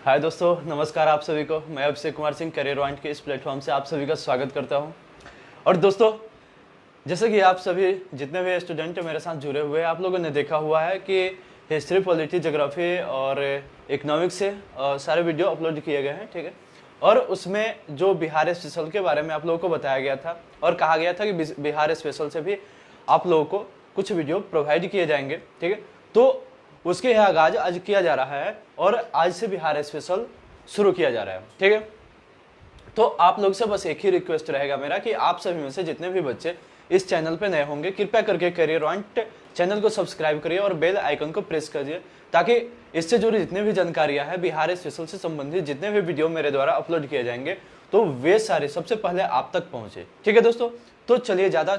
हाय दोस्तों, नमस्कार आप सभी को। मैं अभिषेक कुमार सिंह करियर पॉइंट के इस प्लेटफॉर्म से आप सभी का स्वागत करता हूं। और दोस्तों, जैसे कि आप सभी जितने भी स्टूडेंट मेरे साथ जुड़े हुए हैं, आप लोगों ने देखा हुआ है कि हिस्ट्री, पॉलिटी, ज्योग्राफी और इकोनॉमिक्स से सारे वीडियो अपलोड किए गए हैं, ठीक है। और उसमें जो बिहार स्पेशल के बारे में आप लोगों को बताया गया था और कहा गया था कि बिहार स्पेशल से भी आप लोगों को कुछ वीडियो प्रोवाइड किए जाएंगे, ठीक है। तो उसके आगाज आज किया जा रहा है और आज से बिहार स्पेशल शुरू किया जा रहा है, ठीक है। तो आप लोग से बस एक ही रिक्वेस्ट रहेगा मेरा कि आप सभी में से जितने भी बच्चे इस चैनल पे नए होंगे, कृपया करके करियर पॉइंट चैनल को सब्सक्राइब करिए और बेल आइकन को प्रेस करिए, ताकि इससे जुड़ी जितने भी जानकारियां हैं, बिहार स्पेशल से संबंधित जितने भी वीडियो मेरे द्वारा अपलोड किए जाएंगे, तो वे सारे सबसे पहले आप तक पहुंचे, ठीक है दोस्तों। तो चलिए, ज़्यादा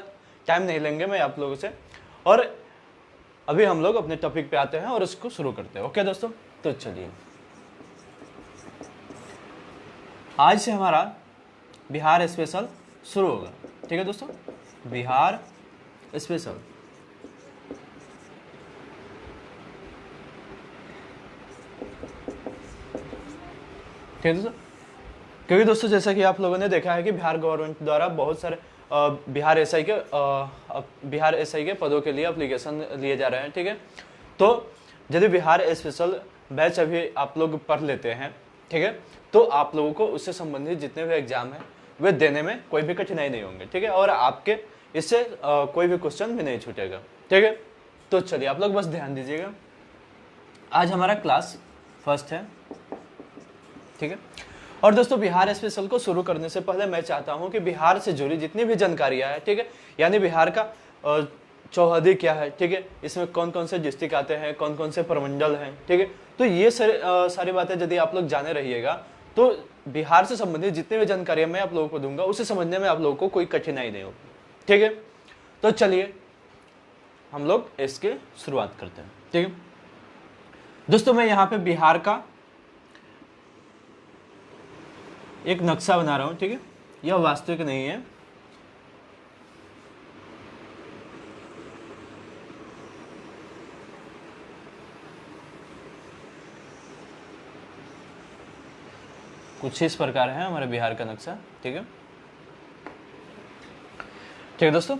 टाइम नहीं लेंगे मैं आप लोगों से, और अभी हम लोग अपने टॉपिक पे आते हैं और इसको शुरू करते हैं। ओके दोस्तों, तो चलिए, आज से हमारा बिहार स्पेशल शुरू होगा, ठीक है दोस्तों। बिहार स्पेशल, ठीक है दोस्तों। क्योंकि दोस्तों, जैसा कि आप लोगों ने देखा है कि बिहार गवर्नमेंट द्वारा बहुत सारे बिहार एसआई के पदों के लिए एप्लीकेशन लिए जा रहे हैं, ठीक है। तो यदि बिहार स्पेशल बैच अभी आप लोग पढ़ लेते हैं, ठीक है, तो आप लोगों को उससे संबंधित जितने भी एग्जाम हैं वे देने में कोई भी कठिनाई नहीं होंगे, ठीक है। और आपके इससे कोई भी क्वेश्चन भी नहीं छूटेगा, ठीक है। तो चलिए, आप लोग बस ध्यान दीजिएगा। आज हमारा क्लास फर्स्ट है, ठीक है। और दोस्तों, बिहार स्पेशल को शुरू करने से पहले मैं चाहता हूं कि बिहार से जुड़ी जितनी भी जानकारियां हैं, ठीक है, यानी बिहार का चौहदी क्या है, ठीक है, इसमें कौन कौन से डिस्ट्रिक्ट आते हैं, कौन कौन से प्रमंडल हैं, ठीक है। तो ये सारी बातें यदि आप लोग जाने रहिएगा, तो बिहार से संबंधित जितनी भी जानकारियां मैं आप लोगों को दूंगा, उसे समझने में आप लोगों को कोई कठिनाई नहीं होगी, ठीक है। तो चलिए, हम लोग इसके शुरुआत करते हैं, ठीक है दोस्तों। मैं यहाँ पे बिहार का एक नक्शा बना रहा हूं, ठीक है। यह वास्तविक नहीं है, कुछ इस प्रकार है हमारे बिहार का नक्शा, ठीक है, ठीक है दोस्तों।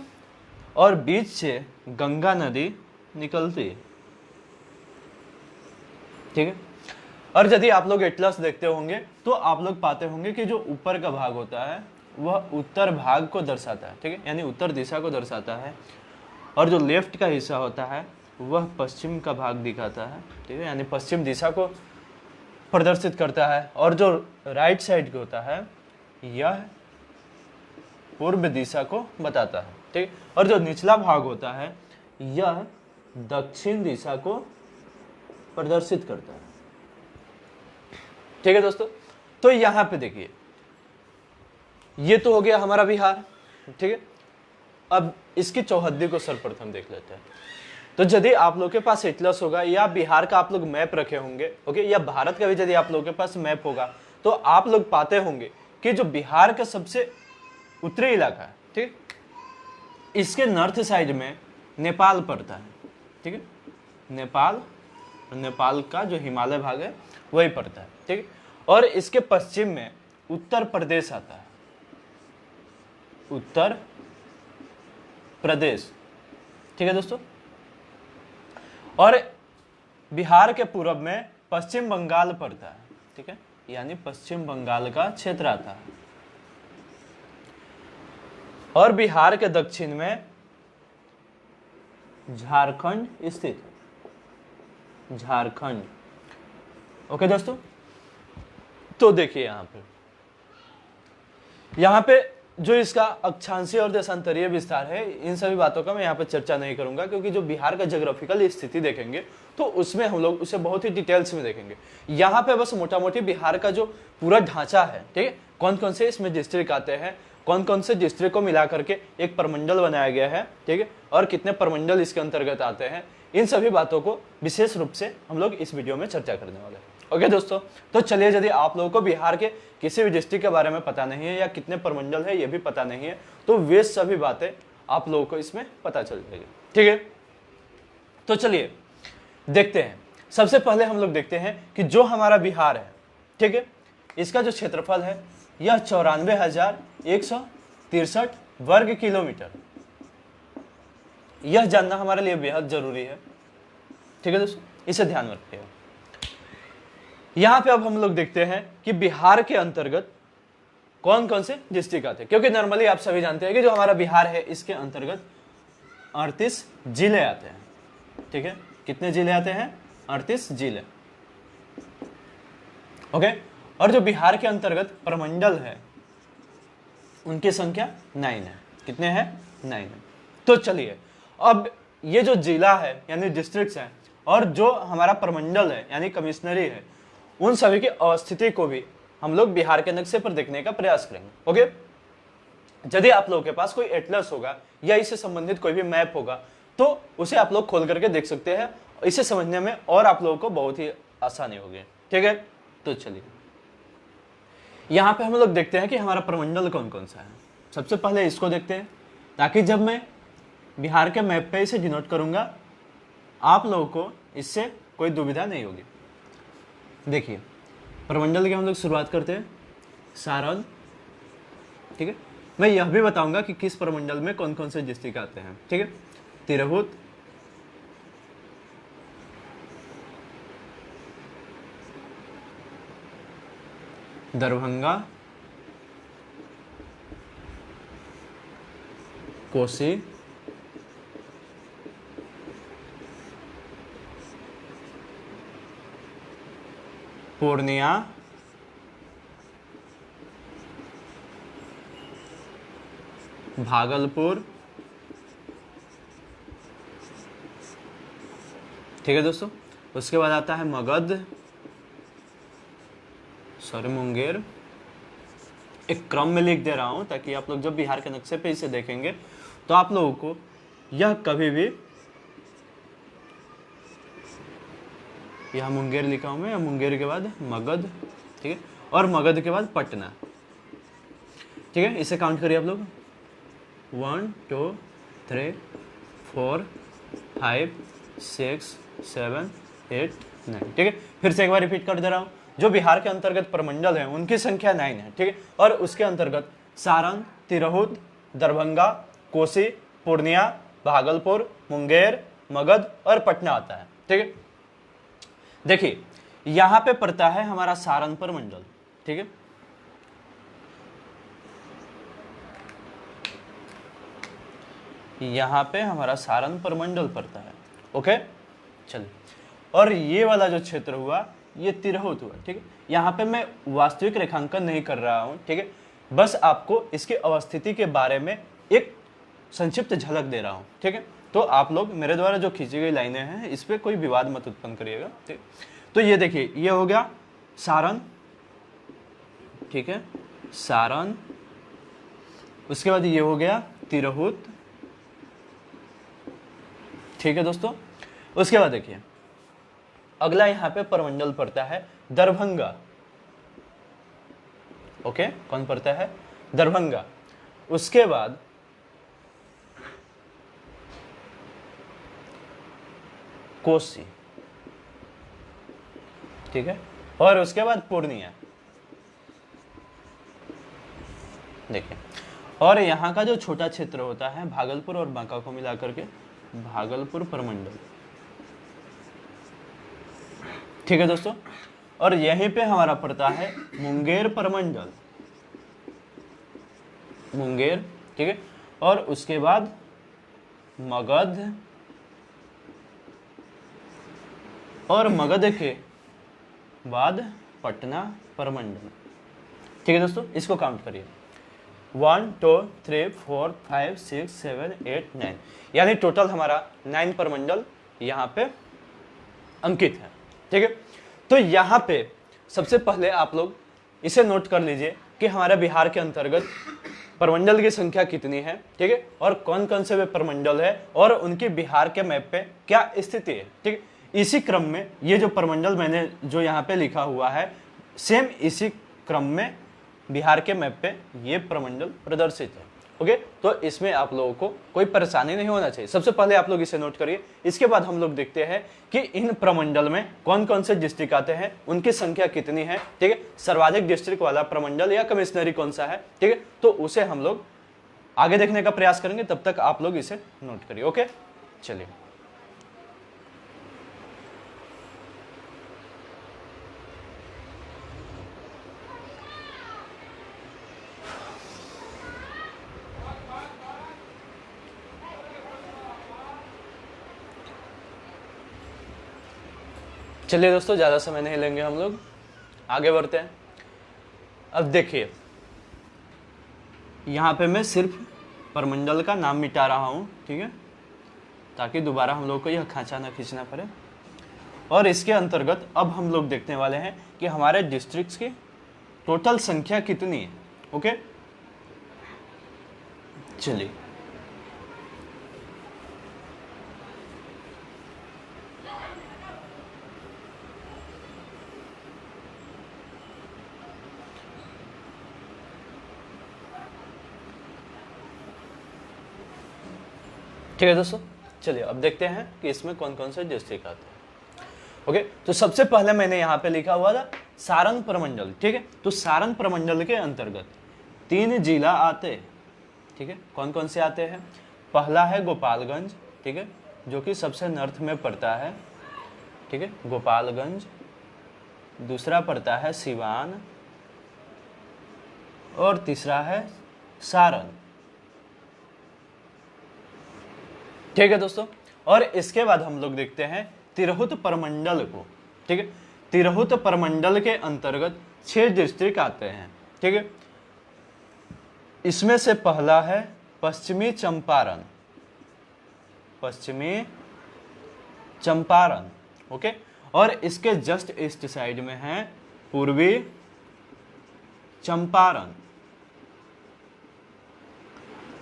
और बीच से गंगा नदी निकलती है, ठीक है। और यदि आप लोग एटलस देखते होंगे तो आप लोग पाते होंगे कि जो ऊपर का भाग होता है वह उत्तर भाग को दर्शाता है, ठीक है, यानी उत्तर दिशा को दर्शाता है। और जो लेफ्ट का हिस्सा होता है वह पश्चिम का भाग दिखाता है, ठीक है, यानी पश्चिम दिशा को प्रदर्शित करता है। और जो राइट साइड का होता है यह पूर्व दिशा को बताता है, ठीक है। और जो निचला भाग होता है यह दक्षिण दिशा को प्रदर्शित करता है, ठीक है दोस्तों। तो यहां पे देखिए, ये तो हो गया हमारा बिहार, ठीक है। अब इसकी चौहद्दी को सर्वप्रथम देख लेते हैं। तो यदि आप लोग के पास एटलस होगा या बिहार का आप लोग मैप रखे होंगे, ओके, या भारत का भी यदि आप लोगों के पास मैप होगा, तो आप लोग पाते होंगे कि जो बिहार का सबसे उत्तरी इलाका है, ठीक, इसके नॉर्थ साइड में नेपाल पड़ता है, ठीक है। नेपाल का जो हिमालय भाग है वही पड़ता है, ठीक है। और इसके पश्चिम में उत्तर प्रदेश आता है, उत्तर प्रदेश, ठीक है दोस्तों। और बिहार के पूर्व में पश्चिम बंगाल पड़ता है, ठीक है, यानी पश्चिम बंगाल का क्षेत्र आता है। और बिहार के दक्षिण में झारखंड स्थित, झारखंड, ओके दोस्तों। तो देखिए, यहां पे जो इसका अक्षांशीय और देशांतरीय विस्तार है, इन सभी बातों का मैं यहाँ पे चर्चा नहीं करूंगा, क्योंकि जो बिहार का ज्योग्राफिकल स्थिति देखेंगे तो उसमें हम लोग उसे बहुत ही डिटेल्स में देखेंगे। यहाँ पे बस मोटा मोटी बिहार का जो पूरा ढांचा है, ठीक है, कौन कौन से इसमें डिस्ट्रिक्ट आते हैं, कौन कौन से डिस्ट्रिक्ट को मिला करके एक प्रमंडल बनाया गया है, ठीक है, और कितने प्रमंडल इसके अंतर्गत आते हैं, इन सभी बातों को विशेष रूप से हम लोग इस वीडियो में चर्चा करने वाले हैं। ओके दोस्तों, तो चलिए, यदि आप लोगों को बिहार के किसी भी डिस्ट्रिक्ट के बारे में पता नहीं है या कितने प्रमंडल है ये भी पता नहीं है, तो वे सभी बातें आप लोगों को इसमें पता चल जाएगी, ठीक है। तो चलिए देखते हैं। सबसे पहले हम लोग देखते हैं कि जो हमारा बिहार है, ठीक है। इसका जो क्षेत्रफल है यह 94,163 वर्ग किलोमीटर। यह जानना हमारे लिए बेहद जरूरी है, ठीक है दोस्तों, इसे ध्यान में रखिएगा। यहां पे अब हम लोग देखते हैं कि बिहार के अंतर्गत कौन कौन से डिस्ट्रिक्ट आते हैं, क्योंकि नॉर्मली आप सभी जानते हैं कि जो हमारा बिहार है इसके अंतर्गत 38 जिले आते हैं, ठीक है। कितने जिले आते हैं? 38 जिले, ओके। और जो बिहार के अंतर्गत प्रमंडल है उनकी संख्या 9 है। कितने हैं? 9 है। तो चलिए अब ये जो जिला है यानी डिस्ट्रिक्ट्स हैं और जो हमारा प्रमंडल है यानी कमिश्नरी है, उन सभी की अवस्थिति को भी हम लोग बिहार के नक्शे पर देखने का प्रयास करेंगे, ओके। यदि आप लोगों के पास कोई एटलस होगा या इससे संबंधित कोई भी मैप होगा तो उसे आप लोग खोल करके देख सकते हैं, इसे समझने में और आप लोगों को बहुत ही आसानी होगी, ठीक है। तो चलिए यहां पे हम लोग देखते हैं कि हमारा प्रमंडल कौन कौन सा है। सबसे पहले इसको देखते हैं ताकि जब मैं बिहार के मैप पे इसे डिनोट करूंगा आप लोगों को इससे कोई दुविधा नहीं होगी। देखिए प्रमंडल की हम लोग शुरुआत करते हैं सारण, ठीक है। मैं यह भी बताऊंगा कि किस प्रमंडल में कौन कौन से डिस्ट्रिक्ट आते हैं, ठीक है। तिरहुत, दरभंगा, कोसी, पूर्णिया, भागलपुर, ठीक है दोस्तों। उसके बाद आता है मगध, मुंगेर। एक क्रम में लिख दे रहा हूं ताकि आप लोग जब बिहार के नक्शे पे इसे देखेंगे तो आप लोगों को यह कभी भी, यह मुंगेर लिखा हूं मैं, मुंगेर के बाद मगध, ठीक है, और मगध के बाद पटना, ठीक है। इसे काउंट करिए आप लोग 1 2 3 4 5 6 7 8 9, ठीक है। फिर से एक बार रिपीट कर दे रहा हूं, जो बिहार के अंतर्गत प्रमंडल है उनकी संख्या 9 है, ठीक है। और उसके अंतर्गत सारण, तिरहुत, दरभंगा, कोसी, पूर्णिया, भागलपुर, मुंगेर, मगध और पटना आता है, ठीक है। देखिए यहां पे पड़ता है हमारा सारण प्रमंडल, ठीक है। यहां पे हमारा सारण प्रमंडल पड़ता है, ओके। चलिए और ये वाला जो क्षेत्र हुआ ये तिरहुत हुआ, ठीक है। यहाँ पे मैं वास्तविक रेखांकन नहीं कर रहा हूँ, ठीक है, बस आपको इसकी अवस्थिति के बारे में एक संक्षिप्त झलक दे रहा हूँ, ठीक है। तो आप लोग मेरे द्वारा जो खींची गई लाइनें हैं इस पे कोई विवाद मत उत्पन्न करिएगा, ठीक। तो ये देखिए ये हो गया सारण, ठीक है, सारण। उसके बाद ये हो गया तिरहुत, ठीक है दोस्तों। उसके बाद देखिए अगला यहां पे प्रमंडल पड़ता है दरभंगा, ओके। कौन पड़ता है? दरभंगा। उसके बाद कोसी, ठीक है, और उसके बाद पूर्णिया, देखिए। और यहां का जो छोटा क्षेत्र होता है भागलपुर और बांका को मिलाकर के भागलपुर प्रमंडल, ठीक है दोस्तों। और यहीं पे हमारा पड़ता है मुंगेर प्रमंडल, मुंगेर, ठीक है। और उसके बाद मगध, और मगध के बाद पटना प्रमंडल, ठीक है दोस्तों। इसको काउंट करिए 1 2 3 4 5 6 7 8 9, यानी टोटल हमारा 9 प्रमंडल यहाँ पे अंकित है, ठीक है। तो यहाँ पे सबसे पहले आप लोग इसे नोट कर लीजिए कि हमारे बिहार के अंतर्गत प्रमंडल की संख्या कितनी है, ठीक है, और कौन कौन से वे प्रमंडल है और उनकी बिहार के मैप पे क्या स्थिति है, ठीक है। इसी क्रम में ये जो प्रमंडल मैंने जो यहाँ पे लिखा हुआ है सेम इसी क्रम में बिहार के मैप पे ये प्रमंडल प्रदर्शित है, ओके, तो इसमें आप लोगों को कोई परेशानी नहीं होना चाहिए। सबसे पहले आप लोग इसे नोट करिए। इसके बाद हम लोग देखते हैं कि इन प्रमंडल में कौन कौन से डिस्ट्रिक्ट आते हैं, उनकी संख्या कितनी है, ठीक है। सर्वाधिक डिस्ट्रिक्ट वाला प्रमंडल या कमिश्नरी कौन सा है, ठीक है, तो उसे हम लोग आगे देखने का प्रयास करेंगे। तब तक आप लोग इसे नोट करिए। ओके, चलिए। चलिए दोस्तों, ज़्यादा समय नहीं लेंगे, हम लोग आगे बढ़ते हैं। अब देखिए, यहाँ पे मैं सिर्फ प्रमंडल का नाम मिटा रहा हूँ, ठीक है, ताकि दोबारा हम लोग को यह खांचा ना खींचना पड़े। और इसके अंतर्गत अब हम लोग देखने वाले हैं कि हमारे डिस्ट्रिक्ट्स की टोटल संख्या कितनी है। ओके, चलिए। ठीक है दोस्तों, चलिए अब देखते हैं कि इसमें कौन कौन से डिस्ट्रिक्ट आते हैं। ओके, तो सबसे पहले मैंने यहाँ पे लिखा हुआ था सारण प्रमंडल, ठीक है। तो सारण प्रमंडल के अंतर्गत 3 जिला आते हैं, ठीक है। कौन कौन से आते हैं? पहला है गोपालगंज, ठीक है, जो कि सबसे नॉर्थ में पड़ता है, ठीक है, गोपालगंज। दूसरा पड़ता है सिवान, और तीसरा है सारण, ठीक है दोस्तों। और इसके बाद हम लोग देखते हैं तिरहुत प्रमंडल को, ठीक है। तिरहुत प्रमंडल के अंतर्गत 6 डिस्ट्रिक्ट आते हैं, ठीक है। इसमें से पहला है पश्चिमी चंपारण, पश्चिमी चंपारण, ओके। और इसके जस्ट ईस्ट साइड में है पूर्वी चंपारण,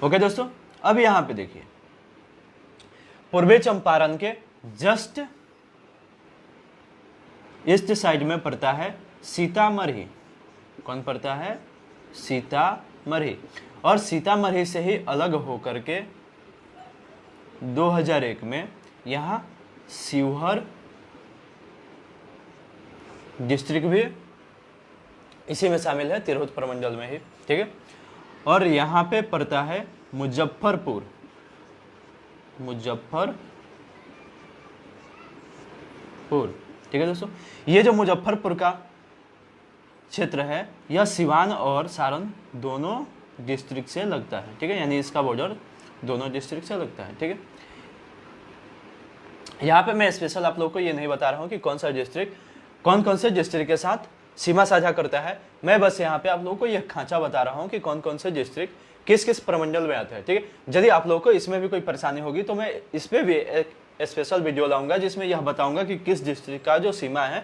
ओके दोस्तों। अब यहां पे देखिए, पूर्वी चंपारण के जस्ट ईस्ट साइड में पड़ता है सीतामढ़ी। कौन पड़ता है? सीतामढ़ी। और सीतामढ़ी से ही अलग होकर के 2001 में यहां शिवहर डिस्ट्रिक्ट भी इसी में शामिल है, तिरहुत प्रमंडल में ही, ठीक है। और यहां पे पड़ता है मुजफ्फरपुर, ठीक है दोस्तों। ये जो मुजफ्फरपुर का क्षेत्र है, यह सिवान और सारण दोनों डिस्ट्रिक्ट से लगता है, ठीक है, यानी इसका बॉर्डर दोनों डिस्ट्रिक्ट से लगता है, ठीक है। यहाँ पे मैं स्पेशल आप लोगों को ये नहीं बता रहा हूँ कि कौन सा डिस्ट्रिक्ट कौन कौन से डिस्ट्रिक्ट के साथ सीमा साझा करता है। मैं बस यहाँ पे आप लोगों को यह खांचा बता रहा हूँ कि कौन कौन से डिस्ट्रिक्ट किस किस प्रमंडल में आते हैं, ठीक है। यदि आप लोगों को इसमें भी कोई परेशानी होगी तो मैं इस पे भी एक स्पेशल वीडियो लाऊंगा जिसमें यह बताऊंगा कि किस डिस्ट्रिक्ट का जो सीमा है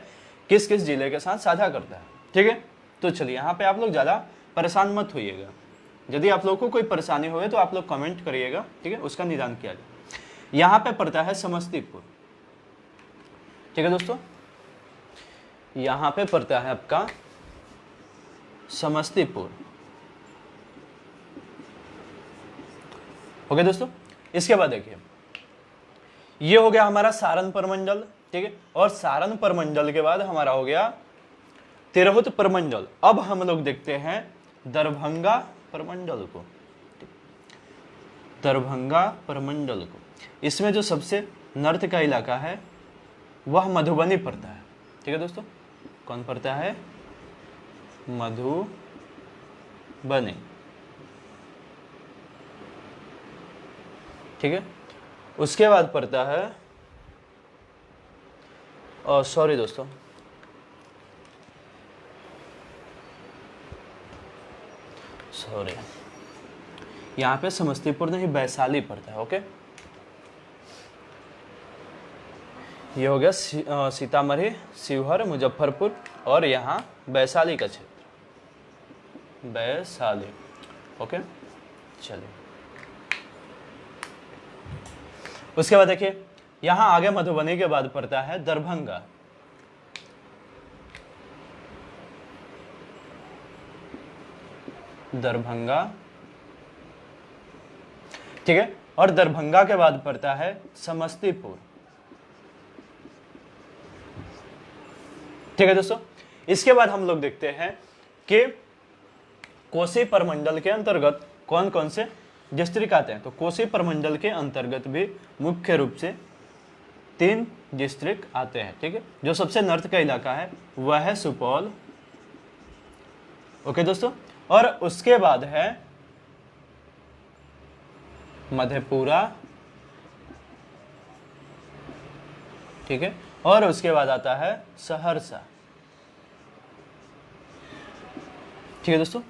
किस किस जिले के साथ साझा करता है, ठीक है। तो चलिए, यहाँ पे आप लोग ज़्यादा परेशान मत होइएगा। यदि आप लोगों को कोई परेशानी हो तो आप लोग कमेंट करिएगा, ठीक है, उसका निदान किया जाए। यहाँ पे पड़ता है समस्तीपुर, ठीक है दोस्तों। यहाँ पे पड़ता है आपका समस्तीपुर, ओके दोस्तों। इसके बाद देखिए, ये हो गया हमारा सारण प्रमंडल, ठीक है। और सारण प्रमंडल के बाद हमारा हो गया तिरहुत प्रमंडल। अब हम लोग देखते हैं दरभंगा प्रमंडल को, दरभंगा प्रमंडल को। इसमें जो सबसे नॉर्थ का इलाका है वह मधुबनी पड़ता है, ठीक है दोस्तों। कौन पड़ता है? मधुबनी, ठीक है। उसके बाद पड़ता है, सॉरी दोस्तों, सॉरी, यहाँ पे समस्तीपुर नहीं वैशाली पड़ता है, ओके। ये हो गया सीतामढ़ी, शिवहर, मुजफ्फरपुर और यहाँ वैशाली का क्षेत्र, वैशाली, ओके। चलिए, उसके बाद देखिए, यहाँ आगे मधुबनी के बाद पड़ता है दरभंगा, दरभंगा ठीक है। और दरभंगा के बाद पड़ता है समस्तीपुर। ठीक है दोस्तों, इसके बाद हम लोग देखते हैं कि कोसी प्रमंडल के अंतर्गत कौन कौन से डिस्ट्रिक्ट आते हैं। तो कोसी प्रमंडल के अंतर्गत भी मुख्य रूप से 3 डिस्ट्रिक्ट आते हैं। ठीक है, जो सबसे नॉर्थ का इलाका है वह है सुपौल। ओके दोस्तों, और उसके बाद है मधेपुरा। ठीक है, और उसके बाद आता है सहरसा। ठीक है दोस्तों,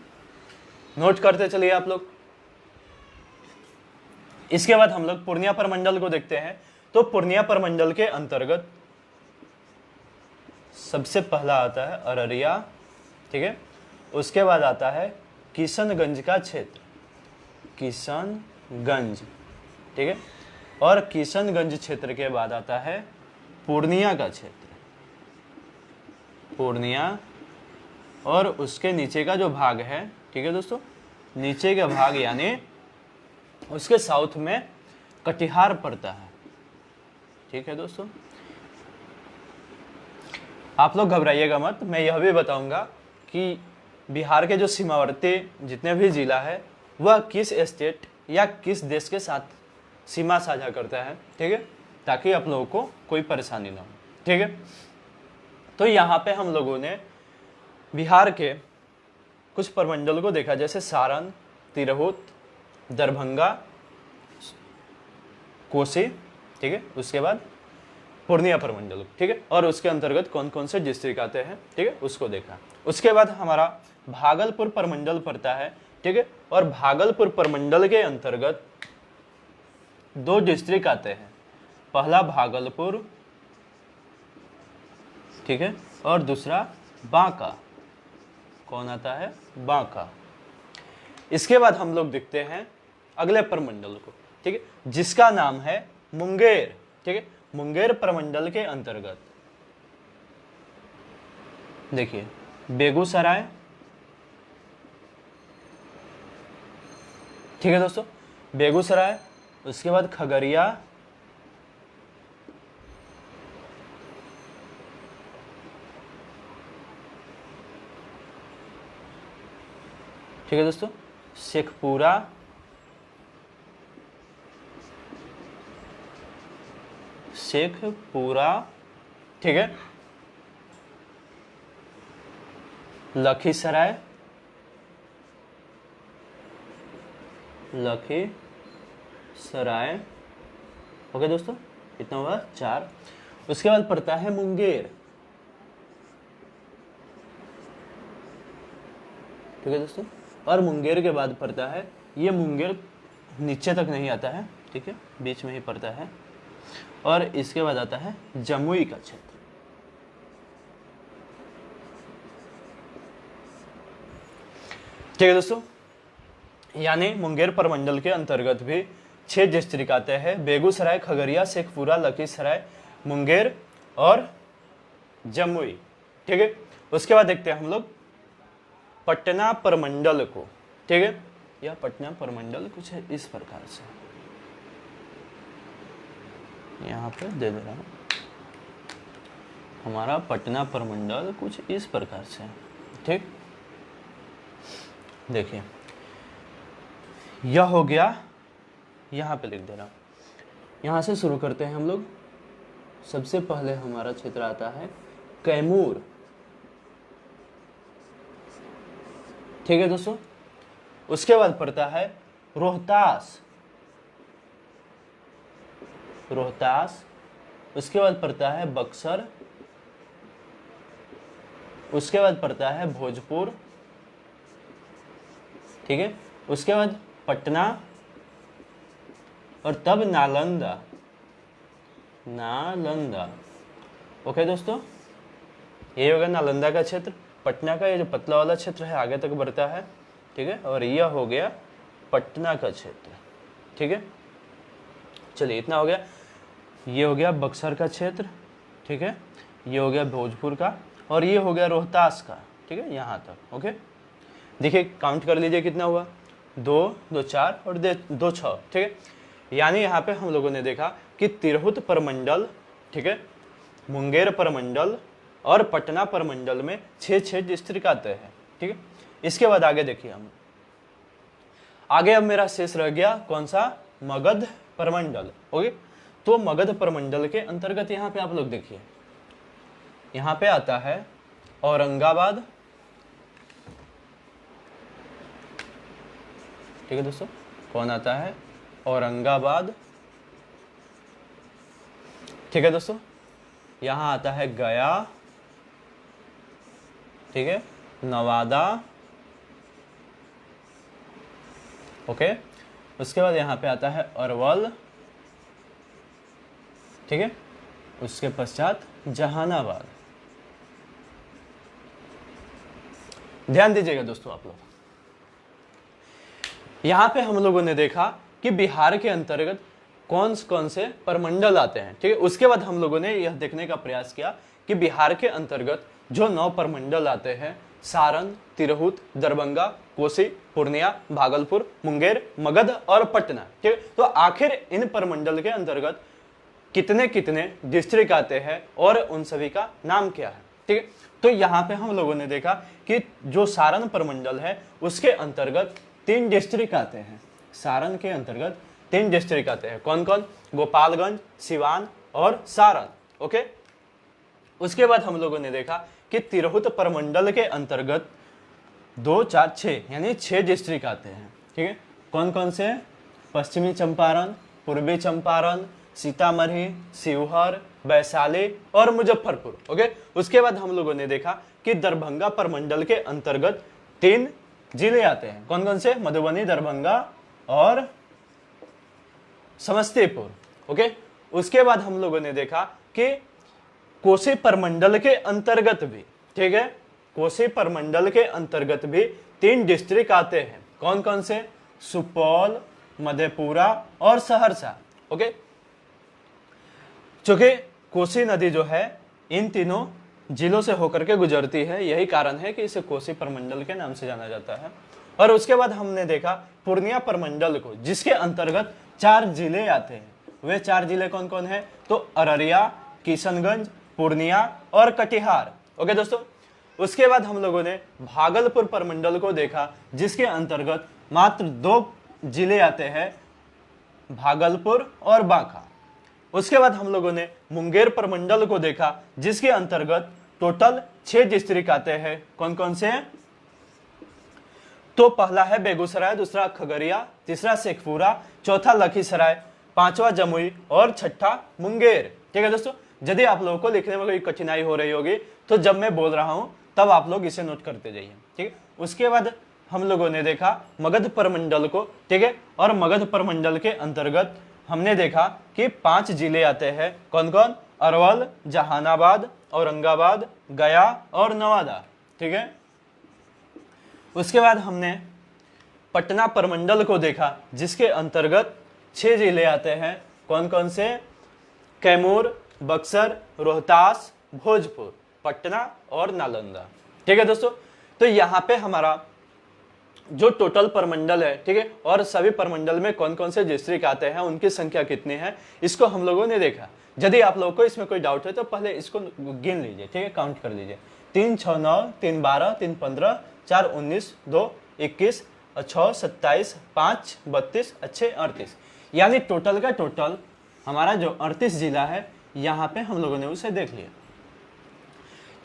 नोट करते चलिए आप लोग। इसके बाद हम लोग पूर्णिया प्रमंडल को देखते हैं। तो पूर्णिया प्रमंडल के अंतर्गत सबसे पहला आता है अररिया। ठीक है, उसके बाद आता है किशनगंज का क्षेत्र, किशनगंज। ठीक है, और किशनगंज क्षेत्र के बाद आता है पूर्णिया का क्षेत्र, पूर्णिया। और उसके नीचे का जो भाग है, ठीक है दोस्तों, नीचे का भाग यानी उसके साउथ में कटिहार पड़ता है। ठीक है दोस्तों, आप लोग घबराइएगा मत, मैं यह भी बताऊंगा कि बिहार के जो सीमावर्ती जितने भी जिला है वह किस स्टेट या किस देश के साथ सीमा साझा करता है। ठीक है, ताकि आप लोगों को कोई परेशानी ना हो। ठीक है, तो यहाँ पे हम लोगों ने बिहार के कुछ प्रमंडल को देखा, जैसे सारण, तिरहुत, दरभंगा, कोसी। ठीक है, उसके बाद पूर्णिया प्रमंडल। ठीक है, और उसके अंतर्गत कौन कौन से डिस्ट्रिक्ट आते हैं, ठीक है, उसको देखा। उसके बाद हमारा भागलपुर प्रमंडल पड़ता है। ठीक है, और भागलपुर प्रमंडल के अंतर्गत 2 डिस्ट्रिक्ट आते हैं, पहला भागलपुर, ठीक है, और दूसरा बांका। कौन आता है? बांका। इसके बाद हम लोग देखते हैं अगले प्रमंडल को, ठीक है, जिसका नाम है मुंगेर। ठीक है, मुंगेर प्रमंडल के अंतर्गत देखिए बेगूसराय। ठीक है दोस्तों, बेगूसराय, उसके बाद खगड़िया, ठीक है दोस्तों, शेखपुरा, शेखपुरा, ठीक है, लखीसराय, लखीसराय। ओके दोस्तों, कितना हुआ? 4। उसके बाद पड़ता है मुंगेर। ठीक है दोस्तों, और मुंगेर के बाद पड़ता है, ये मुंगेर नीचे तक नहीं आता है, ठीक है, बीच में ही पड़ता है। और इसके बाद आता है जमुई का क्षेत्र। ठीक है दोस्तों, यानी मुंगेर प्रमंडल के अंतर्गत भी 6 डिस्ट्रिक्ट आते हैं, बेगूसराय, खगड़िया, शेखपुरा, लखीसराय, मुंगेर और जमुई। ठीक है, उसके बाद देखते हैं हम लोग पटना प्रमंडल को। ठीक है, यह पटना प्रमंडल कुछ है इस प्रकार से, यहाँ पे दे दे रहा हूँ। हमारा पटना प्रमंडल कुछ इस प्रकार से, ठीक, देखिए यह हो गया, यहाँ पे लिख दे रहा हूँ। यहाँ से शुरू करते हैं हम लोग। सबसे पहले हमारा क्षेत्र आता है कैमूर। ठीक है दोस्तों, उसके बाद पड़ता है रोहतास, रोहतास। उसके बाद पड़ता है बक्सर। उसके बाद पड़ता है भोजपुर। ठीक है, उसके बाद पटना और तब नालंदा, नालंदा। ओके दोस्तों, ये होगा नालंदा का क्षेत्र। पटना का ये जो पतला वाला क्षेत्र है आगे तक बढ़ता है, ठीक है, और यह हो गया पटना का क्षेत्र। ठीक है, चलिए इतना हो गया। ये हो गया बक्सर का क्षेत्र, ठीक है, ये हो गया भोजपुर का, और ये हो गया रोहतास का। ठीक है, यहाँ तक। ओके, देखिए काउंट कर लीजिए कितना हुआ। 2 2 4 और 2 6, ठीक है। यानी यहाँ पे हम लोगों ने देखा कि तिरहुत परमंडल, ठीक है, मुंगेर परमंडल और पटना परमंडल में 6 डिस्ट्रिक्ट आते हैं, ठीक है। इसके बाद आगे देखिए हम, आगे अब मेरा शेष रह गया कौन सा, मगध परमंडल, ओके। तो मगध परमंडल के अंतर्गत यहाँ पे आप लोग देखिए, यहाँ पे आता है औरंगाबाद, ठीक है दोस्तों, कौन आता है, औरंगाबाद, ठीक है दोस्तों। यहाँ आता है गया, ठीक है, नवादा, ओके। उसके बाद यहाँ पे आता है अरवल, ठीक है। उसके पश्चात जहानाबाद। ध्यान दीजिएगा दोस्तों आप लोग, यहां पे हम लोगों ने देखा कि बिहार के अंतर्गत कौन कौन से परमंडल आते हैं, ठीक है। उसके बाद हम लोगों ने यह देखने का प्रयास किया कि बिहार के अंतर्गत जो 9 परमंडल आते हैं, सारण, तिरहुत, दरभंगा, कोसी, पूर्णिया, भागलपुर, मुंगेर, मगध और पटना, ठीक है। तो आखिर इन परमंडल के अंतर्गत कितने कितने डिस्ट्रिक्ट आते हैं और उन सभी का नाम क्या है, ठीक है। तो यहाँ पे हम लोगों ने देखा कि जो सारण परमंडल है उसके अंतर्गत 3 डिस्ट्रिक्ट आते हैं, सारण के अंतर्गत 3 डिस्ट्रिक्ट आते हैं, कौन कौन, गोपालगंज, सिवान और सारण, ओके। उसके बाद हम लोगों ने देखा कि तिरहुत परमंडल के अंतर्गत 2 4 6 यानी 6 डिस्ट्रिक्ट आते हैं, ठीक है। कौन कौन से, पश्चिमी चंपारण, पूर्वी चंपारण, सीतामढ़ी, शिवहर, वैशाली और मुजफ्फरपुर, ओके। उसके बाद हम लोगों ने देखा कि दरभंगा परमंडल के अंतर्गत 3 जिले आते हैं, कौन कौन से, मधुबनी, दरभंगा और समस्तीपुर, ओके। उसके बाद हम लोगों ने देखा कि कोसी परमंडल के अंतर्गत भी, ठीक है, कोसी परमंडल के अंतर्गत भी 3 डिस्ट्रिक्ट आते हैं, कौन कौन से, सुपौल, मधेपुरा और सहरसा, ओके। चूंकि कोसी नदी जो है इन तीनों जिलों से होकर के गुजरती है, यही कारण है कि इसे कोसी परमंडल के नाम से जाना जाता है। और उसके बाद हमने देखा पूर्णिया परमंडल को, जिसके अंतर्गत 4 जिले आते हैं। वे 4 जिले कौन कौन है, तो अररिया, किशनगंज, पूर्णिया और कटिहार, ओके दोस्तों। उसके बाद हम लोगों ने भागलपुर परमंडल को देखा, जिसके अंतर्गत मात्र 2 जिले आते हैं, भागलपुर और बांका। उसके बाद हम लोगों ने मुंगेर परमंडल को देखा, जिसके अंतर्गत टोटल 6 डिस्ट्रिक्ट आते हैं, कौन कौन से हैं, तो पहला है बेगूसराय, दूसरा खगड़िया, तीसरा शेखपुरा, चौथा लखीसराय, 5वां जमुई और 6ठा मुंगेर, ठीक है दोस्तों। यदि आप लोगों को लिखने में कोई कठिनाई हो रही होगी तो जब मैं बोल रहा हूं तब आप लोग इसे नोट करते जाइए, ठीक है। उसके बाद हम लोगों ने देखा मगध परमंडल को, ठीक है, और मगध परमंडल के अंतर्गत हमने देखा कि 5 जिले आते हैं, कौन कौन, अरवल, जहानाबाद, औरंगाबाद, गया और नवादा, ठीक है। उसके बाद हमने पटना परमंडल को देखा, जिसके अंतर्गत 6 जिले आते हैं, कौन कौन से, कैमूर, बक्सर, रोहतास, भोजपुर, पटना और नालंदा, ठीक है दोस्तों। तो यहाँ पे हमारा जो टोटल परमंडल है, ठीक है, और सभी परमंडल में कौन कौन से डिस्ट्रिक्ट आते हैं, उनकी संख्या कितनी है, इसको हम लोगों ने देखा। यदि आप लोगों को इसमें कोई डाउट है तो पहले इसको गिन लीजिए, ठीक है, काउंट कर लीजिए, 3 6 9, 3 12, 3 15, 4 19, 2 21, 6 27, 5 32, 6 38, यानी टोटल का टोटल हमारा जो 38 जिला है, यहाँ पे हम लोगों ने उसे देख लिया,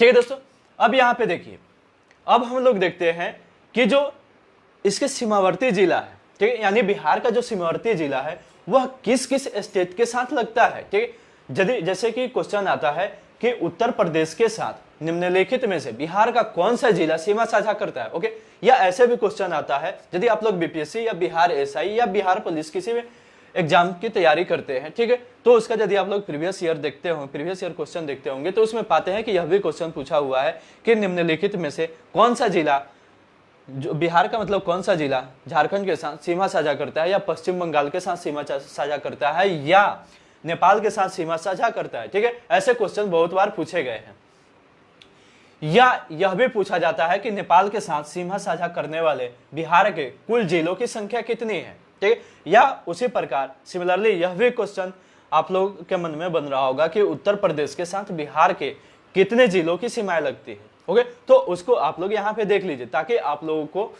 ठीक है दोस्तों। अब यहाँ पे देखिए, अब हम लोग देखते हैं कि जो इसके सीमावर्ती जिला है, ठीक है, यानी बिहार का जो सीमावर्ती जिला है वह किस किस स्टेट के साथ लगता है, ठीक है। यदि जैसे कि क्वेश्चन आता है कि उत्तर प्रदेश के साथ निम्नलिखित में से बिहार का कौन सा जिला सीमा साझा करता है, ओके, या ऐसे भी क्वेश्चन आता है यदि आप लोग बीपीएससी या बिहार एसआई या बिहार पुलिस किसी भी एग्जाम की तैयारी करते हैं, ठीक है, तो उसका यदि आप लोग प्रीवियस ईयर देखते हो, प्रीवियस ईयर क्वेश्चन देखते होंगे तो उसमें पाते हैं कि यह भी क्वेश्चन पूछा हुआ है कि निम्नलिखित में से कौन सा जिला, जो बिहार का मतलब कौन सा जिला झारखंड के साथ सीमा साझा करता है, या पश्चिम बंगाल के साथ सीमा साझा करता है, या नेपाल के साथ सीमा साझा करता है, ठीक है। ऐसे क्वेश्चन बहुत बार पूछे गए हैं। या यह भी पूछा जाता है कि नेपाल के साथ सीमा साझा करने वाले बिहार के कुल जिलों की संख्या कितनी है, ठीक है। या उसी प्रकार सिमिलरली यह भी क्वेश्चन आप लोग के मन में बन रहा होगा कि उत्तर प्रदेश के साथ बिहार के कितने जिलों की सीमाएं लगती है। ओके, तो उसको आप लोग यहाँ पे देख लीजिए ताकि आप लोगों को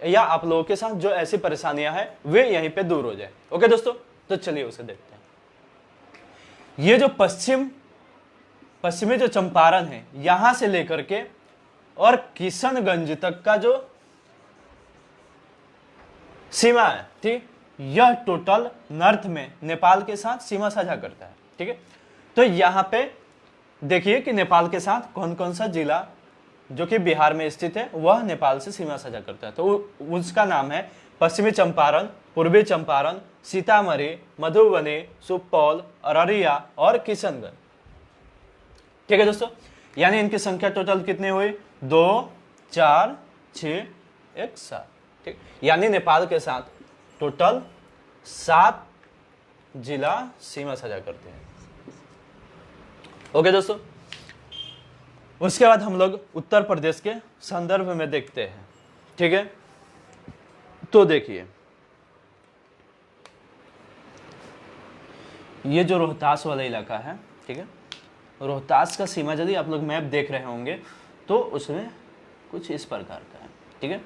या आप लोगों के साथ जो ऐसी परेशानियां हैं वे यहीं पे दूर हो जाए। ओके दोस्तों, तो चलिए उसे देखते हैं। ये जो पश्चिमी जो चंपारण है यहां से लेकर के और किशनगंज तक का जो सीमा है, ठीक, यह टोटल नॉर्थ में नेपाल के साथ सीमा साझा करता है, ठीक है। तो यहां पे देखिए कि नेपाल के साथ कौन कौन सा जिला जो कि बिहार में स्थित है वह नेपाल से सीमा साझा करता है। तो उसका नाम है पश्चिमी चंपारण, पूर्वी चंपारण, सीतामढ़ी, मधुबनी, सुपौल, अररिया और किशनगंज, ठीक है दोस्तों। यानी इनकी संख्या टोटल कितनी हुई? 2, 4, 6, 1, 7, ठीक। यानी नेपाल के साथ टोटल 7 जिला सीमा साझा करते हैं। ओके दोस्तों, उसके बाद हम लोग उत्तर प्रदेश के संदर्भ में देखते हैं, ठीक है। तो देखिए ये जो रोहतास वाला इलाका है, ठीक है, रोहतास का सीमा यदि आप लोग मैप देख रहे होंगे तो उसमें कुछ इस प्रकार का है, ठीक है।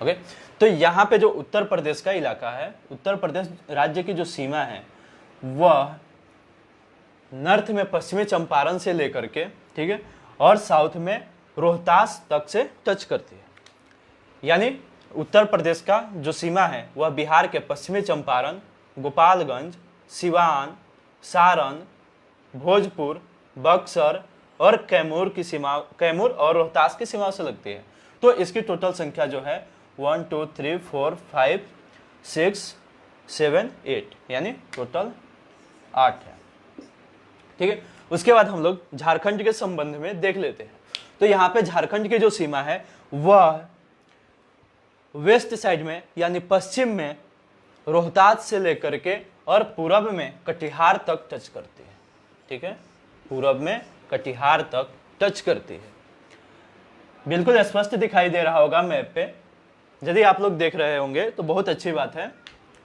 ओके, तो यहाँ पे जो उत्तर प्रदेश का इलाका है, उत्तर प्रदेश राज्य की जो सीमा है वह नॉर्थ में पश्चिमी चंपारण से लेकर के, ठीक है, और साउथ में रोहतास तक से टच करती है। यानी उत्तर प्रदेश का जो सीमा है वह बिहार के पश्चिमी चंपारण, गोपालगंज, सिवान, सारण, भोजपुर, बक्सर और कैमूर और रोहतास की सीमा से लगती है। तो इसकी टोटल संख्या जो है 1, 2, 3, 4, 5, 6, 7, 8 यानी टोटल 8 है, ठीक है। उसके बाद हम लोग झारखंड के संबंध में देख लेते हैं। तो यहाँ पे झारखंड की जो सीमा है वह वेस्ट साइड में यानी पश्चिम में रोहतास से लेकर के और पूरब में कटिहार तक टच करती है, ठीक है, पूरब में कटिहार तक टच करती है। बिल्कुल स्पष्ट दिखाई दे रहा होगा मैप पे, यदि आप लोग देख रहे होंगे तो बहुत अच्छी बात है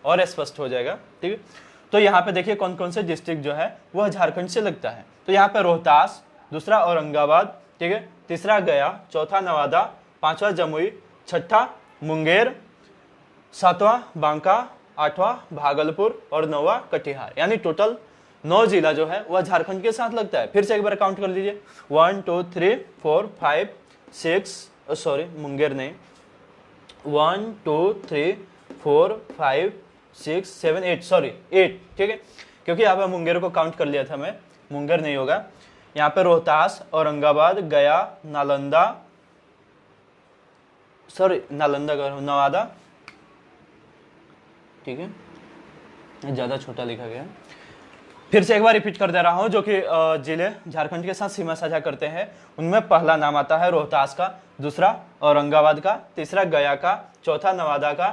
और स्पष्ट हो जाएगा, ठीक है। तो यहाँ पे देखिए कौन कौन से डिस्ट्रिक्ट जो है वह झारखंड से लगता है। तो यहाँ पे रोहतास, दूसरा औरंगाबाद, ठीक है, तीसरा गया, चौथा नवादा, पांचवा जमुई, छठा मुंगेर, सातवां बांका, आठवां भागलपुर और 9वां कटिहार। यानी टोटल 9 जिला जो है वह झारखंड के साथ लगता है। फिर से एक बार काउंट कर लीजिए, 1, 2, 3, 4, 5, 6, सॉरी मुंगेर नहीं, 1, 2, 3, 4, 5, 6, 7, 8, सॉरी 8, ठीक है, क्योंकि यहाँ पे मुंगेर को काउंट कर लिया था मैं, मुंगेर नहीं होगा। यहाँ पे रोहतास, औरंगाबाद, गया, नालंदा, सॉरी नालंदा का नवादा, ठीक है, ज्यादा छोटा लिखा गया। फिर से एक बार रिपीट कर दे रहा हूं, जो कि जिले झारखंड के साथ सीमा साझा करते हैं उनमें पहला नाम आता है रोहतास का, दूसरा औरंगाबाद का, तीसरा गया का, चौथा नवादा का,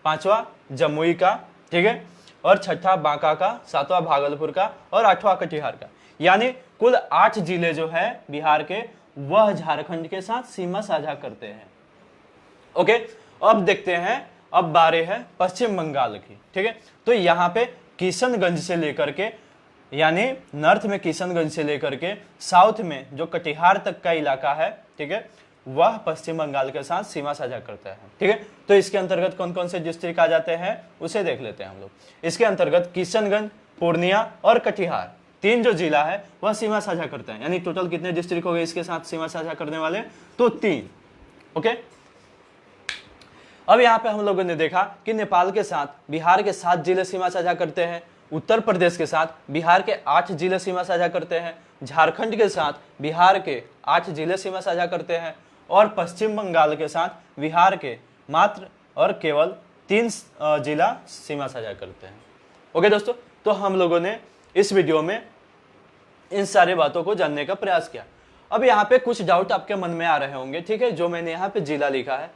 पांचवा जमुई का, ठीक है, और छठा बांका का, सातवां भागलपुर का और आठवां कटिहार का। यानी कुल 8 जिले जो है बिहार के वह झारखंड के साथ सीमा साझा करते हैं। ओके, अब देखते हैं, अब बारी है पश्चिम बंगाल की, ठीक है। तो यहाँ पे किशनगंज से लेकर के यानी नॉर्थ में किशनगंज से लेकर के साउथ में जो कटिहार तक का इलाका है, ठीक है, वह पश्चिम बंगाल के साथ सीमा साझा करता है, ठीक है। तो इसके अंतर्गत कौन कौन से डिस्ट्रिक्ट आ जाते हैं उसे देख लेते हैं हम लोग। इसके अंतर्गत किशनगंज, पूर्णिया और कटिहार 3 जो जिला है वह सीमा साझा करता है। यानी टोटल कितने डिस्ट्रिक्ट हो गए इसके साथ सीमा साझा करने वाले? तो 3। ओके, अब यहाँ पे हम लोगों ने देखा कि नेपाल के साथ बिहार के 7 जिले सीमा साझा करते हैं, उत्तर प्रदेश के साथ बिहार के 8 जिले सीमा साझा करते हैं, झारखंड के साथ बिहार के 8 जिले सीमा साझा करते हैं और पश्चिम बंगाल के साथ बिहार के मात्र और केवल 3 जिला सीमा साझा करते हैं। ओके दोस्तों, तो हम लोगों ने इस वीडियो में इन सारी बातों को जानने का प्रयास किया। अब यहाँ पे कुछ डाउट आपके मन में आ रहे होंगे, ठीक है, जो मैंने यहाँ पे जिला लिखा है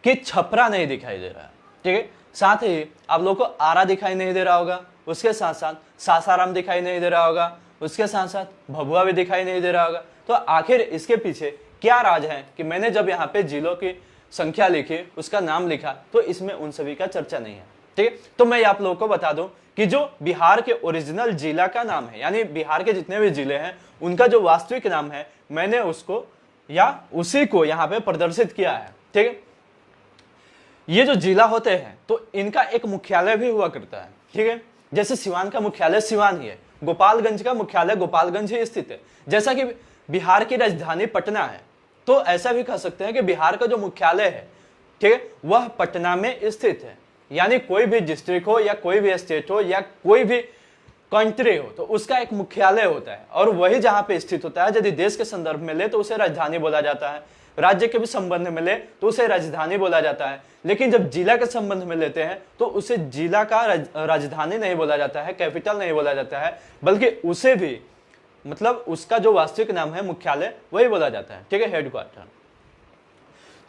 कि छपरा नहीं दिखाई दे रहा है, ठीक है, साथ ही आप लोगों को आरा दिखाई नहीं दे रहा होगा, उसके साथ साथ सासाराम दिखाई नहीं दे रहा होगा, उसके साथ साथ भभुआ भी दिखाई नहीं दे रहा होगा। तो आखिर इसके पीछे क्या राज है कि मैंने जब यहाँ पे जिलों की संख्या लिखी, उसका नाम लिखा, तो इसमें उन सभी का चर्चा नहीं है। ठीक है, तो मैं आप लोगों को बता दूं कि जो बिहार के ओरिजिनल जिला का नाम है, यानी बिहार के जितने भी जिले हैं उनका जो वास्तविक नाम है, मैंने उसको या उसी को यहाँ पे प्रदर्शित किया है। ठीक है, ये जो जिला होते हैं तो इनका एक मुख्यालय भी हुआ करता है। ठीक है, जैसे सिवान का मुख्यालय सिवान ही है, गोपालगंज का मुख्यालय गोपालगंज ही स्थित है। जैसा कि बिहार की राजधानी पटना है, तो ऐसा भी कह सकते हैं कि बिहार का जो मुख्यालय है, ठीक है, वह पटना में स्थित है। यानी कोई भी डिस्ट्रिक्ट हो या कोई भी स्टेट हो या कोई भी कंट्री हो, तो उसका एक मुख्यालय होता है और वही जहां पे स्थित होता है। यदि देश के संदर्भ में ले तो उसे राजधानी बोला जाता है, राज्य के भी संबंध में ले तो उसे राजधानी बोला जाता है। लेकिन जब जिला के संबंध में लेते हैं तो उसे जिला का राजधानी नहीं बोला जाता है, कैपिटल नहीं बोला जाता है, बल्कि उसे भी मतलब उसका जो वास्तविक नाम है मुख्यालय वही बोला जाता है। ठीक है, हेडक्वार्टर।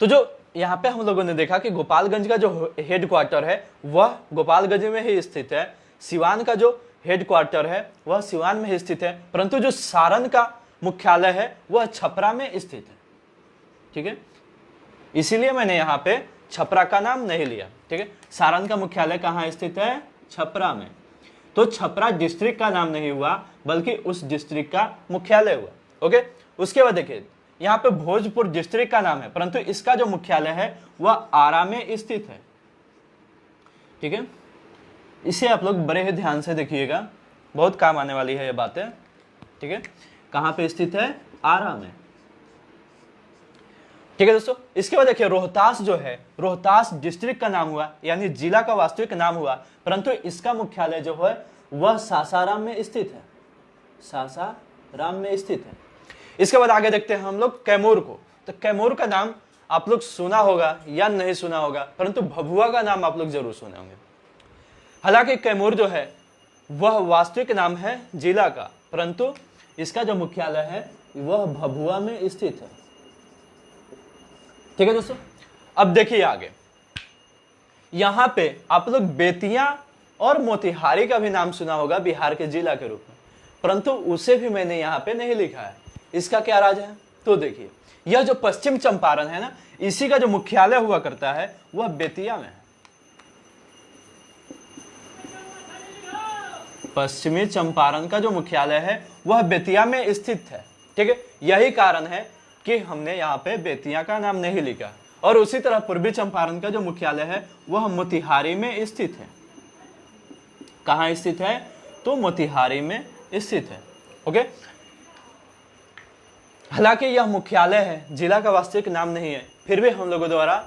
तो जो यहाँ पे हम लोगों ने देखा कि गोपालगंज का जो हेडक्वार्टर है वह गोपालगंज में ही स्थित है, सिवान का जो हेडक्वार्टर है वह सिवान में ही स्थित है, परंतु जो सारण का मुख्यालय है वह छपरा में स्थित है। ठीक है, इसीलिए मैंने यहाँ पे छपरा का नाम नहीं लिया। ठीक है, सारण का मुख्यालय कहाँ स्थित है? छपरा में। तो छपरा डिस्ट्रिक्ट का नाम नहीं हुआ बल्कि उस डिस्ट्रिक्ट का मुख्यालय हुआ। ओके, उसके बाद देखिए यहाँ पे भोजपुर डिस्ट्रिक्ट का नाम है, परंतु इसका जो मुख्यालय है वह आरा में स्थित है। ठीक है, इसे आप लोग बड़े ही ध्यान से देखिएगा, बहुत काम आने वाली है ये बातें। ठीक है, कहाँ पे स्थित है? आरा में। ठीक है दोस्तों, इसके बाद देखिए रोहतास जो है, रोहतास डिस्ट्रिक्ट का नाम हुआ, यानी जिला का वास्तविक नाम हुआ, परंतु इसका मुख्यालय जो है वह सासाराम में स्थित है, सासाराम में स्थित है। इसके बाद आगे देखते हैं हम लोग कैमूर को। तो कैमूर का नाम आप लोग सुना होगा या नहीं सुना होगा, परंतु भभुआ का नाम आप लोग जरूर सुने होंगे। हालांकि कैमूर जो है वह वास्तविक नाम है जिला का, परंतु इसका जो मुख्यालय है वह भभुआ में स्थित है। ठीक है दोस्तों, अब देखिए आगे, यहां पे आप लोग बेतिया और मोतिहारी का भी नाम सुना होगा बिहार के जिला के रूप में, परंतु उसे भी मैंने यहाँ पे नहीं लिखा है। इसका क्या राज है? तो देखिए, यह जो पश्चिम चंपारण है ना, इसी का जो मुख्यालय हुआ करता है वह बेतिया में है। पश्चिमी चंपारण का जो मुख्यालय है वह बेतिया में स्थित है। ठीक है, यही कारण है कि हमने यहाँ पे बेतिया का नाम नहीं लिखा। और उसी तरह पूर्वी चंपारण का जो मुख्यालय है वह मोतिहारी में स्थित है। कहाँ स्थित है? तो मोतिहारी में स्थित है। ओके, हालांकि यह मुख्यालय है, जिला का वास्तविक नाम नहीं है, फिर भी हम लोगों द्वारा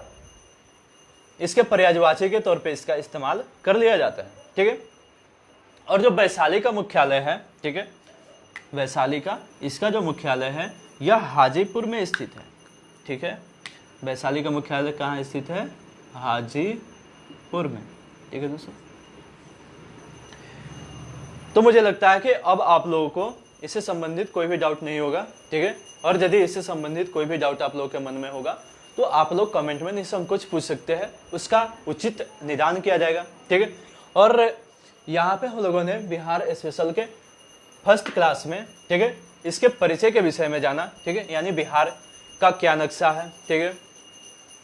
इसके पर्यायवाची के तौर पे इसका इस्तेमाल कर लिया जाता है। ठीक है, और जो वैशाली का मुख्यालय है, ठीक है, वैशाली का इसका जो मुख्यालय है यह हाजीपुर में स्थित है। ठीक है, वैशाली का मुख्यालय कहाँ स्थित है? हाजीपुर में। ठीक है दोस्तों, तो मुझे लगता है कि अब आप लोगों को इससे संबंधित कोई भी डाउट नहीं होगा। ठीक है, और यदि इससे संबंधित कोई भी डाउट आप लोगों के मन में होगा तो आप लोग कमेंट में निसंकोच पूछ सकते हैं, उसका उचित निदान किया जाएगा। ठीक है, और यहाँ पे हम लोगों ने बिहार स्पेशल के फर्स्ट क्लास में, ठीक है, इसके परिचय के विषय में जाना। ठीक है, यानी बिहार का क्या नक्शा है, ठीक है,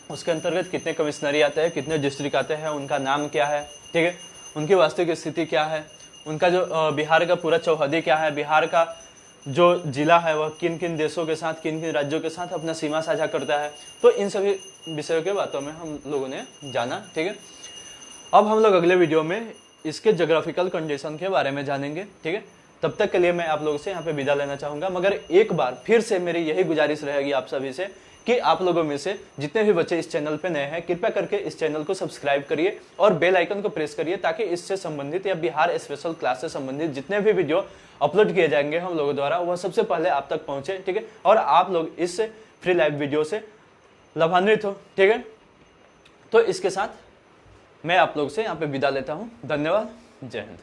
उसके अंतर्गत कितने कमिश्नरी आते हैं, कितने डिस्ट्रिक्ट आते हैं, उनका नाम क्या है, ठीक है, उनकी वास्तविक स्थिति क्या है, उनका जो बिहार का पूरा चौहदी क्या है, बिहार का जो जिला है वह किन किन देशों के साथ, किन किन राज्यों के साथ अपना सीमा साझा करता है। तो इन सभी विषयों के बातों में हम लोगों ने जाना। ठीक है, अब हम लोग अगले वीडियो में इसके ज्योग्राफिकल कंडीशन के बारे में जानेंगे। ठीक है, तब तक के लिए मैं आप लोगों से यहाँ पे विदा लेना चाहूंगा, मगर एक बार फिर से मेरी यही गुजारिश रहेगी आप सभी से कि आप लोगों में से जितने भी बच्चे इस चैनल पे नए हैं, कृपया करके इस चैनल को सब्सक्राइब करिए और बेल आइकन को प्रेस करिए, ताकि इससे संबंधित या बिहार स्पेशल क्लास से संबंधित जितने भी वीडियो अपलोड किए जाएंगे हम लोगों द्वारा, वह सबसे पहले आप तक पहुंचे। ठीक है, और आप लोग इस फ्री लाइव वीडियो से लाभान्वित हो। ठीक है, तो इसके साथ मैं आप लोग से यहाँ पे विदा लेता हूँ। धन्यवाद, जय हिंद।